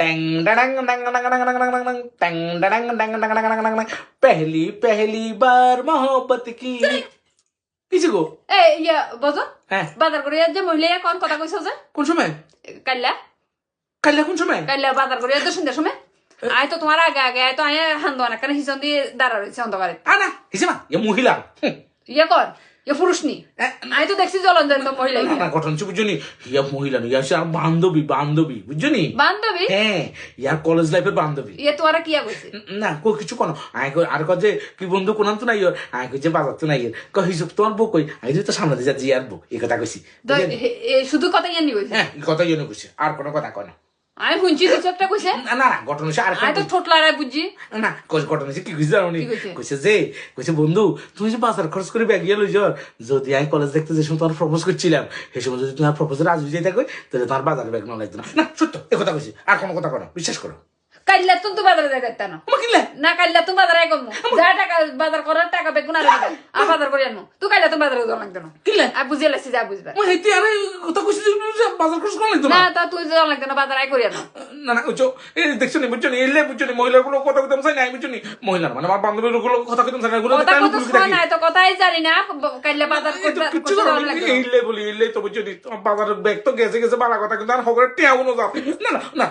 Tang डंग डंग डंग डंग डंग डंग डंग Tang डंग डंग डंग डंग डंग डंग पहली पहली बार मोहब्बत की কিছু গো এই ইয়া বজো হ্যাঁ বাজার করে যে মহিলা কোন কথা কইছো যে কোন সময় কাল্লা কাল্লা কোন সময় কাল্লা বাজার করে যে সন্ধ্যার সময় আই তো তোমার আগে আগে আই তো আয় হান্দো না কেন হিসন দিয়ে দাঁড়া রয়েছে অন্ধকারে আনা হিসেমা এ মহিলা ইয়া কর ইয়া পুরুষ নি আই তো দেখছি জলঞ্জন তো মহিলা না ঘটনা হচ্ছে বুঝছো নি ইয়া মহিলা নি ইয়া সে আমার বান্ধবী বান্ধবী বুঝছো নি বান্ধবী হ্যাঁ ইয়ার কলেজ লাইফের বান্ধবী ইয়া তোরা কিয়া কইছে না কো কিছু কোনো আয় কই আর কই যে কি বন্ধু কোন তো নাই আয় কই যে বাজার তো নাই কই হিসাব তোমার বউ কই আই তো সামনে দিয়ে যাচ্ছি আর বউ এই কথা কইছি শুধু কথা ইয়া নি কইছে হ্যাঁ এই কথা ইয়ে কইছে আর কোনো কথা কয় না আমি শুনছি কিছু একটা কইছে না না ঘটনা হচ্ছে আর আই তো ঠোঁটলারাই বুঝছি না ঘটনা হচ্ছে কি কইছে জানো নি কইছে যে কইছে বন্ধু তুমি যে বাজার খরচ করে ব্যাগ গিয়ে লইছ যদি আমি কলেজ দেখতে যে সময় তোমার প্রপোজ করছিলাম সেই সময় যদি তোমার প্রপোজে রাজি হয়ে যাই তাহলে তোমার বাজারে ব্যাগ না লাগতো না না সত্য এই কথা কইছি আর কোনো কথা করো বিশ্বাস করো কাল্লা তুমি তো বাজারে যাই না কিনলে না কাল্লা তুমি বাজারে কম যা টাকা বাজার করার টাকা বেগুন আর আর বাজার করে আনো তুই কাল্লা তুমি বাজারে যাও লাগতো না কিনলে আর বুঝিয়ে লাগছি যা বুঝবা মই হেতি আরে কথা কইছি যে বাজার খরচ করে লাগতো না না তা তুই যাও লাগতো না বাজার আই করে আনো না না বুঝছো এই দেখছো নি বুঝছো নি এলে বুঝছো নি মহিলার গুলো কথা কইতাম চাই না বুঝছো নি মহিলার মানে আমার বান্ধবীর গুলো কথা কইতাম চাই না গুলো কথা কত শোনা তো কথাই জানি না কাল্লা বাজার কিছু এলে বলি এলে তো বুঝছো নি বাজারের ব্যাগ তো গেছে গেছে বালা কথা কিন্তু আর খবরে টিয়া কোনো যাও না না না